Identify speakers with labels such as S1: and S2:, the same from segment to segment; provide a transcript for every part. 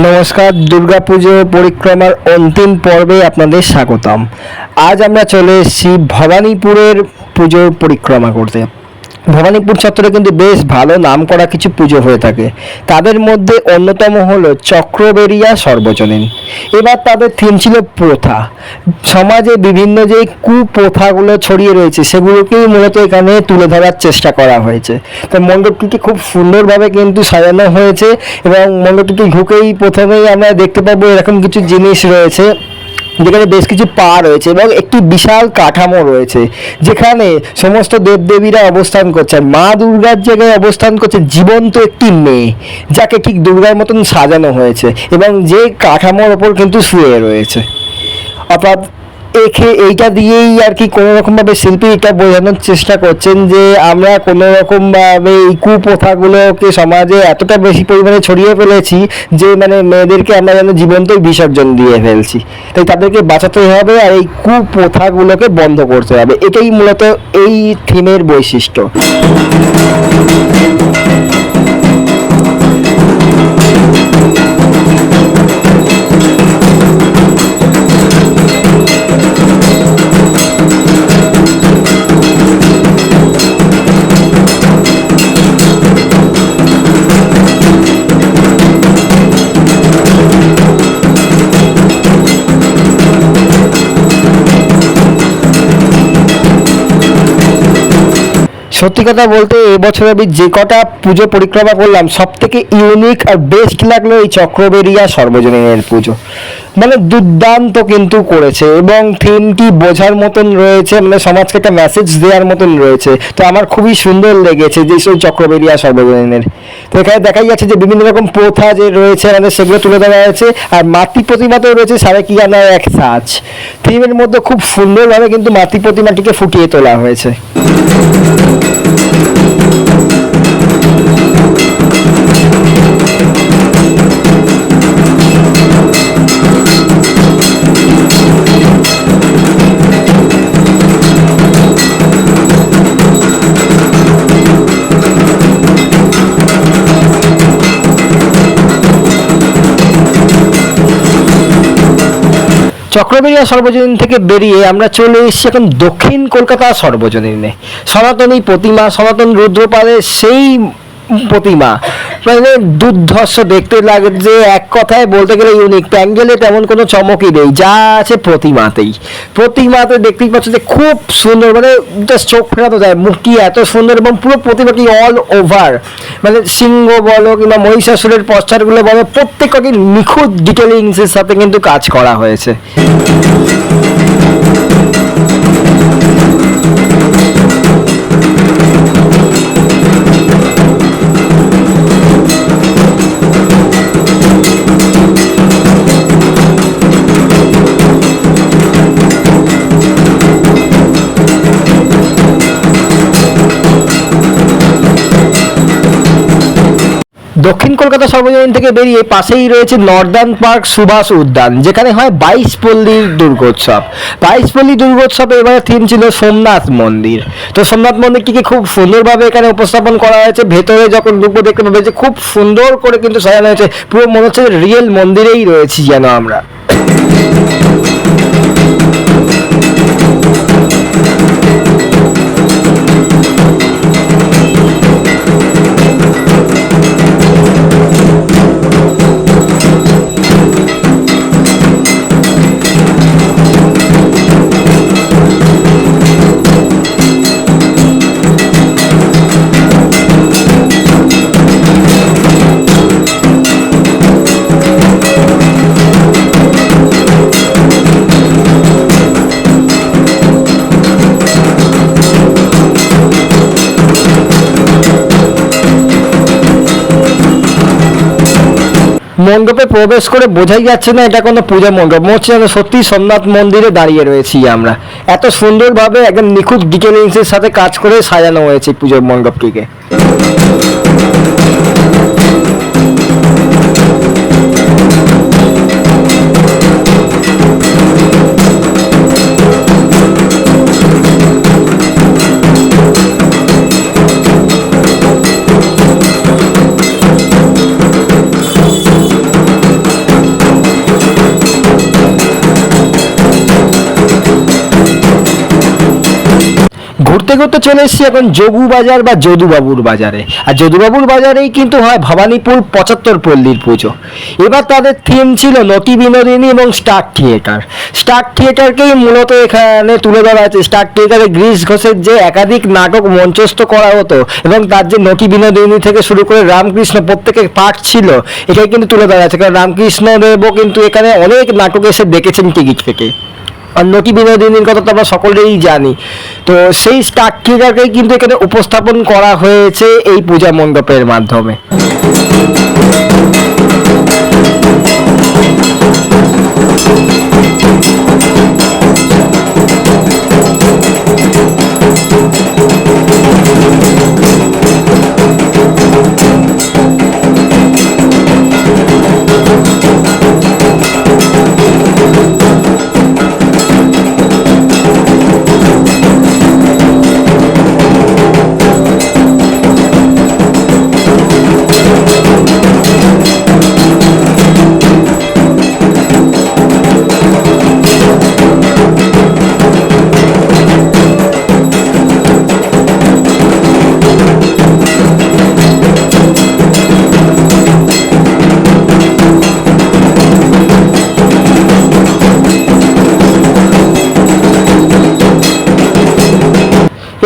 S1: নমস্কার, দুর্গাপুজো পরিক্রমার অন্তিম পর্বে আপনাদের স্বাগতম। আজ আমরা চলে এসেছি ভবানীপুরের পুজোর পরিক্রমা করতে। ভবানীপুর চত্বরে কিন্তু বেশ ভালো নামকরা কিছু পুজো হয়ে থাকে। তাদের মধ্যে অন্যতম হলো চক্রবেরিয়া সর্বজনীন। এবার তাদের থিম ছিল প্রথা। সমাজে বিভিন্ন যে কুপ্রথাগুলো ছড়িয়ে রয়েছে সেগুলোকেই মূলত এখানে তুলে ধরার চেষ্টা করা হয়েছে। তো মণ্ডপটিকে খুব সুন্দরভাবে কিন্তু সাজানো হয়েছে এবং মণ্ডপটিকে ঢুকেই প্রথমেই আমরা দেখতে পাবো এরকম কিছু জিনিস রয়েছে, যেখানে বেশ কিছু পা রয়েছে এবং একটি বিশাল কাঠামো রয়েছে যেখানে সমস্ত দেবদেবীরা অবস্থান করছে। মা দুর্গার জায়গায় অবস্থান করছে জীবন্ত একটি মেয়ে, যাকে ঠিক দুর্গার মতন সাজানো হয়েছে এবং যে কাঠামোর ওপর কিন্তু শুয়ে রয়েছে। অর্থাৎ এইটা দিয়েই আর কি কোনো রকমভাবে শিল্পী এটা বোঝানোর চেষ্টা করছেন যে আমরা কোনো রকমভাবে এই কুপ্রথাগুলোকে সমাজে এতটা বেশি পরিমাণে ছড়িয়ে ফেলেছি যে মেয়েদেরকে আমরা যেন জীবন্তই বিসর্জন দিয়ে ফেলছি। তাই তাদেরকে বাঁচাতে হবে আর এই কুপ্রথাগুলোকে বন্ধ করতে হবে। এটাই মূলত এই থিমের বৈশিষ্ট্য। সত্যি কথা বলতে এবছর আমি যে কটা পুজো পরিক্রমা করলাম সব থেকে ইউনিক আর বেস্ট লাগলো এই চক্রবেরিয়া সর্বজনীনের পুজো। দুর্দান্ত কিন্তু করেছে এবং থিমটি বোঝার মতন রয়েছে, সমাজকে একটা মেসেজ দেওয়ার মতন রয়েছে। তো আমার খুবই সুন্দর লেগেছে যে সেই চক্রবেরিয়া সর্বজনীনের। তো এখানে দেখাই যাচ্ছে যে বিভিন্ন রকম প্রথা যে রয়েছে সেগুলো তুলে ধরা হয়েছে। আর মাতৃ প্রতিমাতেও রয়েছে সাড়ে কি আনার এক সাজ। থিমের মধ্যে খুব সুন্দরভাবে কিন্তু মাতৃ প্রতিমাটিকে ফুটিয়ে তোলা হয়েছে। চক্রবেরিয়া সর্বজনীন থেকে বেরিয়ে আমরা চলে এসেছি এখন দক্ষিণ কলকাতা সর্বজনীনে। সনাতনী প্রতিমা, সনাতন রুদ্রপালের সেই প্রতিমা দুর্ধর্ষ দেখতে লাগে, যে এক কথায় বলতে গেলে ইউনিক। প্যান্ডেলে তেমন কোনো চমকই নেই, যা আছে প্রতিমাতে দেখতেই পাচ্ছ যে খুব সুন্দর, জাস্ট চোখ ফেরানো যায়। মুখটি এত সুন্দর এবং পুরো প্রতিমাটি অল ওভার সিংহ বলো কিংবা মহিষাসুরের পশ্চারগুলো বলো প্রত্যেকটি নিখুঁত ডিটেলিংসের সাথে কিন্তু কাজ করা হয়েছে। দক্ষিণ কলকাতা সর্বজনীন থেকে বেরিয়ে পাশেই রয়েছে নর্দার্ন পার্ক সুভাষ উদ্যান, যেখানে হয় 22 পল্লীর দুর্গোৎসব। 22 পল্লী দুর্গোৎসবে এবারে থিম ছিল সোমনাথ মন্দির। তো সোমনাথ মন্দিরটিকে খুব সুন্দরভাবে এখানে উপস্থাপন করা হয়েছে। ভেতরে যখন ঢুকবো দেখতে পাবে যে খুব সুন্দর করে কিন্তু সাজানো হয়েছে, পুরো মনে হচ্ছে রিয়েল মন্দিরেই রয়েছি যেন আমরা। মণ্ডপে প্রবেশ করে বোঝাই যাচ্ছে না এটা কোনো পূজা মণ্ডপ, মনে হচ্ছে যেন সত্যি সোমনাথ মন্দিরে দাঁড়িয়ে রয়েছি আমরা। এত সুন্দরভাবে একদম নিখুঁত ডিটেলিংসের সাথে কাজ করে সাজানো হয়েছে পুজোর মণ্ডপটিকে। ঘুরতে ঘুরতে চলে এসেছি এখন যোগু বাজার বা যদুবাবুর বাজারে। আর যদুবাবুর বাজারেই কিন্তু হয় ভবানীপুর ৭৫ পল্লীর পুজো। এবার তাদের থিম ছিল নটি বিনোদিনী এবং স্টার থিয়েটার। স্টার থিয়েটারকেই মূলত এখানে তুলে ধরা হয়েছে। স্টার থিয়েটারে গ্রিস ঘোষের যে একাধিক নাটক মঞ্চস্থ করা হতো এবং তার যে নটি বিনোদিনী থেকে শুরু করে রামকৃষ্ণ প্রত্যেকের পার্ট ছিল, এটাই কিন্তু তুলে ধরা হয়েছে। কারণ রামকৃষ্ণ দেবও কিন্তু এখানে অনেক নাটক এসে দেখেছেন টিকিট কেটে। আর নটি বিনোদিনীর কথা তো আমরা সকলেই জানি। তো সেই স্টার থিয়েটারকেই কিন্তু এখানে উপস্থাপন করা হয়েছে এই পূজা মণ্ডপের মাধ্যমে।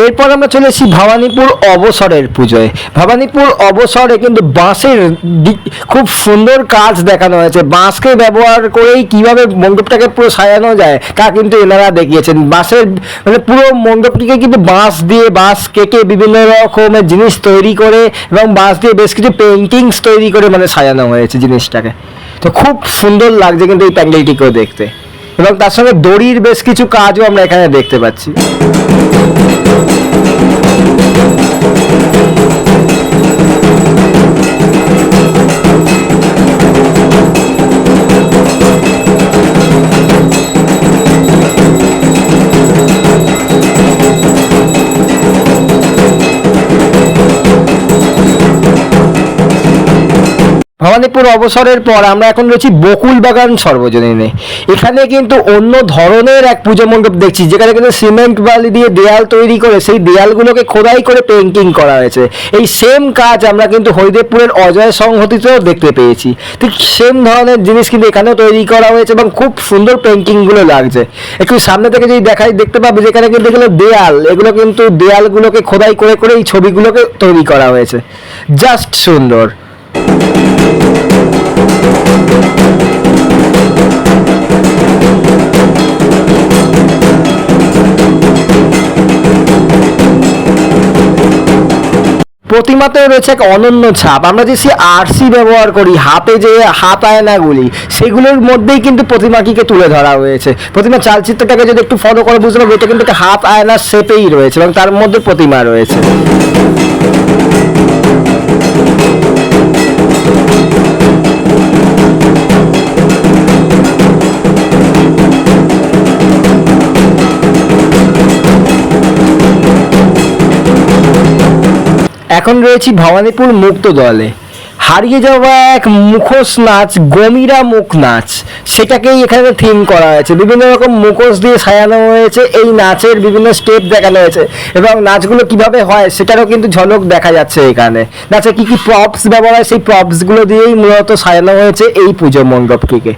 S1: এরপর আমরা চলে এসেছি ভবানীপুর অবসরের পুজোয়। ভবানীপুর অবসরে কিন্তু বাঁশের খুব সুন্দর কাজ দেখানো হয়েছে। বাঁশকে ব্যবহার করেই কিভাবে মণ্ডপটাকে পুরো সাজানো যায় তা কিন্তু এনারা দেখিয়েছেন। বাঁশের মানে পুরো মণ্ডপটিকে কিন্তু বাঁশ দিয়ে, বাঁশ কেটে বিভিন্ন রকমের জিনিস তৈরি করে এবং বাঁশ দিয়ে বেশ কিছু পেন্টিংস তৈরি করে মানে সাজানো হয়েছে জিনিসটাকে। তো খুব সুন্দর লাগছে কিন্তু এই প্যান্ডেলটিকেও দেখতে, এবং তার সঙ্গে দড়ির বেশ কিছু কাজও আমরা এখানে দেখতে পাচ্ছি। ভবানীপুর অবসরের পর আমরা এখন রয়েছি বকুল বাগান সর্বজনীনে। এখানে কিন্তু অন্য ধরনের এক পুজো মণ্ডপ দেখছি, যেখানে কিন্তু সিমেন্ট বালি দিয়ে দেয়াল তৈরি করে সেই দেয়ালগুলোকে খোদাই করে পেন্টিং করা হয়েছে। এই সেম কাজ আমরা কিন্তু হরিদেবপুরের অজয় সংহতিতেও দেখতে পেয়েছি। ঠিক সেম ধরনের জিনিস কিন্তু এখানেও তৈরি করা হয়েছে এবং খুব সুন্দর পেন্টিংগুলো লাগছে। একটু সামনে থেকে যদি দেখাই দেখতে পাবে যেখানে কিন্তু এগুলো দেয়াল, এগুলো কিন্তু দেয়ালগুলোকে খোদাই করে করে এই ছবিগুলোকে তৈরি করা হয়েছে। জাস্ট সুন্দর। প্রতিমাতে রয়েছে এক অনন্য ছাপ। আমরা যে আরসি ব্যবহার করি হাতে, যে হাত আয়নাগুলি, সেগুলোর মধ্যেই কিন্তু প্রতিমাটিকে তুলে ধরা হয়েছে। প্রতিমা চালচিত্রটাকে যদি একটু ফলো করে বুঝতে পারবো, এটা কিন্তু একটা হাত আয়নার শেপেই রয়েছে এবং তার মধ্যে প্রতিমা রয়েছে। এখন রয়েছি ভবানীপুর মুক্ত দলে। হারিয়ে যাওয়া এক মুখোশ নাচ, গমিরা মুখ নাচ, সেটাকেই এখানে থিম করা হয়েছে। বিভিন্ন রকম মুখোশ দিয়ে সাজানো হয়েছে, এই নাচের বিভিন্ন স্টেপ দেখানো হয়েছে এবং নাচগুলো কিভাবে হয় সেটারও কিন্তু ঝলক দেখা যাচ্ছে এখানে। নাচে কি কি প্রপস ব্যবহার হয় সেই প্রপসগুলো দিয়েই মূলত সাজানো হয়েছে এই পুজো মণ্ডপটিকে।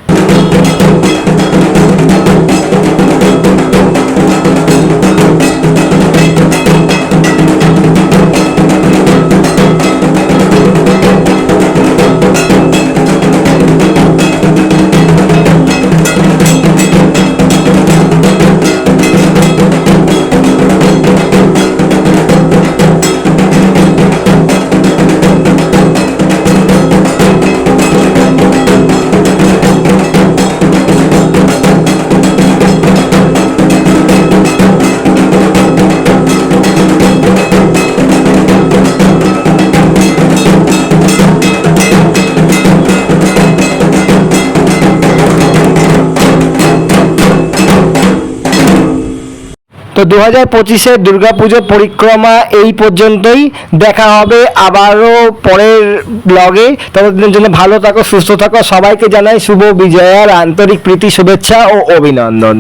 S1: তো 2025-এর দুর্গাপুজো পরিক্রমা এই পর্যন্তই। দেখা হবে আবারও পরের ব্লগে। ততদিনের জন্য ভালো থাকো, সুস্থ থাকো। সবাইকে জানাই শুভ বিজয়ার আন্তরিক প্রীতি, শুভেচ্ছা ও অভিনন্দন।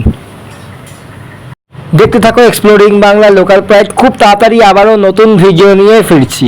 S1: দেখতে থাকো এক্সপ্লোরিং বাংলা লোকাল প্রাইড। খুব তাড়াতাড়ি আবারও নতুন ভিডিও নিয়ে ফিরছি।